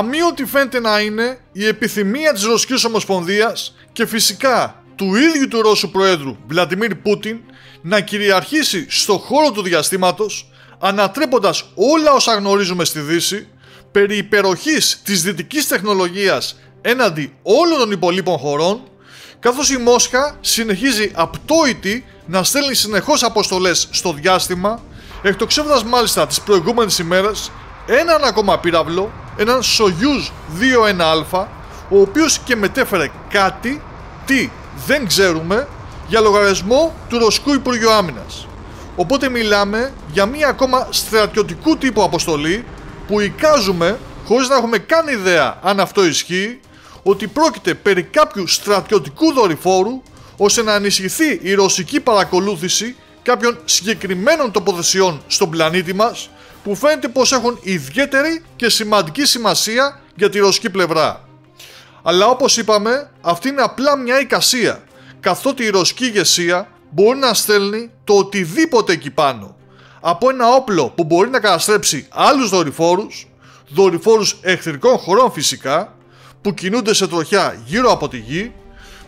αμείωτη φαίνεται να είναι η επιθυμία της Ρωσικής Ομοσπονδίας και φυσικά του ίδιου του Ρώσου Προέδρου Βλαντιμίρ Πούτιν να κυριαρχήσει στο χώρο του διαστήματος, ανατρέποντας όλα όσα γνωρίζουμε στη Δύση περί υπεροχής της δυτικής τεχνολογίας έναντι όλων των υπολείπων χωρών, καθώς η Μόσχα συνεχίζει απτόητη να στέλνει συνεχώς αποστολές στο διάστημα, εκτοξεύοντας μάλιστα τις προηγούμενες ημέρες έναν ακόμα πύραυλο, έναν Soyuz 2-1α, ο οποίος και μετέφερε κάτι, τι δεν ξέρουμε, για λογαριασμό του Ρωσικού Υπουργείου Άμυνας. Οπότε μιλάμε για μία ακόμα στρατιωτικού τύπου αποστολή που εικάζουμε, χωρίς να έχουμε καν ιδέα αν αυτό ισχύει, ότι πρόκειται περί κάποιου στρατιωτικού δορυφόρου ώστε να ενισχυθεί η ρωσική παρακολούθηση κάποιων συγκεκριμένων τοποθεσιών στον πλανήτη μας που φαίνεται πως έχουν ιδιαίτερη και σημαντική σημασία για τη ρωσική πλευρά. Αλλά όπως είπαμε, αυτή είναι απλά μια εικασία, καθότι η ρωσική ηγεσία μπορεί να στέλνει το οτιδήποτε εκεί πάνω, από ένα όπλο που μπορεί να καταστρέψει άλλους δορυφόρους εχθρικών χωρών φυσικά, που κινούνται σε τροχιά γύρω από τη γη,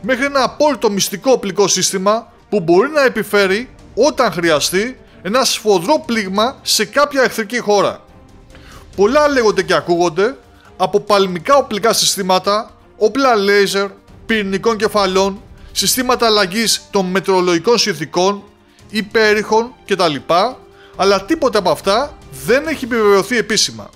μέχρι ένα απόλυτο μυστικό οπλικό σύστημα που μπορεί να επιφέρει, όταν χρειαστεί, ένα σφοδρό πλήγμα σε κάποια εχθρική χώρα. Πολλά λέγονται και ακούγονται, από παλμικά οπλικά συστήματα, όπλα λέιζερ, πυρηνικών κεφαλών, συστήματα αλλαγής των μετεωρολογικών συνθηκών, υπέρηχων κτλ. Αλλά τίποτα από αυτά δεν έχει επιβεβαιωθεί επίσημα.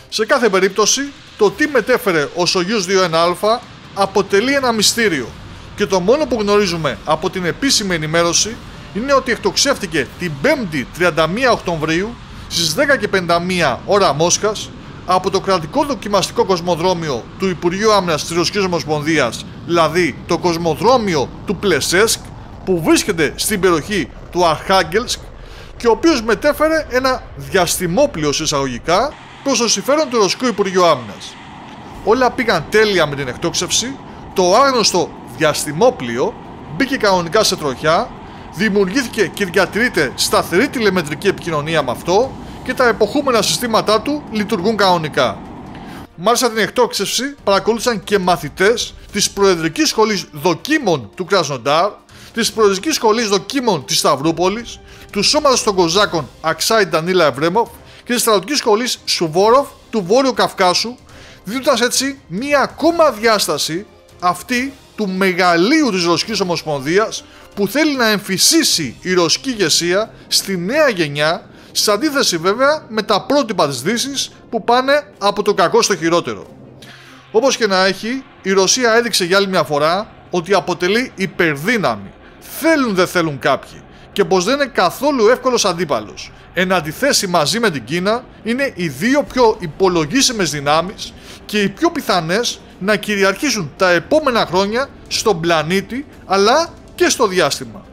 Σε κάθε περίπτωση, το τι μετέφερε ο Soyuz 2-1α αποτελεί ένα μυστήριο και το μόνο που γνωρίζουμε από την επίσημη ενημέρωση είναι ότι εκτοξεύτηκε την 5η 31 Οκτωβρίου στις 10:51 ώρα Μόσχας από το κρατικό δοκιμαστικό κοσμοδρόμιο του Υπουργείου Άμυνας της Ρωσικής Ομοσπονδίας, δηλαδή το κοσμοδρόμιο του Πλεσέσκ, που βρίσκεται στην περιοχή του Αρχάγγελσκ και ο οποίος μετέφερε ένα διαστημόπλοιο εισαγωγικά προς το συμφέρον του Ρωσικού Υπουργείου Άμυνας. Όλα πήγαν τέλεια με την εκτόξευση, το άγνωστο διαστημόπλοιο μπήκε κανονικά σε τροχιά, δημιουργήθηκε και διατηρείται σταθερή τηλεμετρική επικοινωνία με αυτό και τα εποχούμενα συστήματά του λειτουργούν κανονικά. Μάλιστα την εκτόξευση παρακολούθησαν και μαθητές της Προεδρικής Σχολής Δοκίμων του Κρασνοντάρ, της Προεδρικής Σχολής Δοκίμων της Σταυρούπολης, του Σώματος των Κοζάκων Αξάι Ντανίλα Ευρέμοφ και της Στρατιωτικής Σχολής Σουβόροφ του Βόρειου Καυκάσου, δίνοντας έτσι μία ακόμα διάσταση, αυτή του μεγαλείου της Ρωσικής Ομοσπονδίας, που θέλει να εμφυσίσει η ρωσική ηγεσία στη νέα γενιά, σε αντίθεση βέβαια με τα πρότυπα της Δύσης που πάνε από το κακό στο χειρότερο. Όπως και να έχει, η Ρωσία έδειξε για άλλη μια φορά ότι αποτελεί υπερδύναμη, θέλουν δεν θέλουν κάποιοι, και πως δεν είναι καθόλου εύκολος αντίπαλος. Εν αντιθέσει μαζί με την Κίνα, είναι οι δύο πιο υπολογίσιμες δυνάμεις και οι πιο πιθανές να κυριαρχήσουν τα επόμενα χρόνια στον πλανήτη αλλά και στο διάστημα.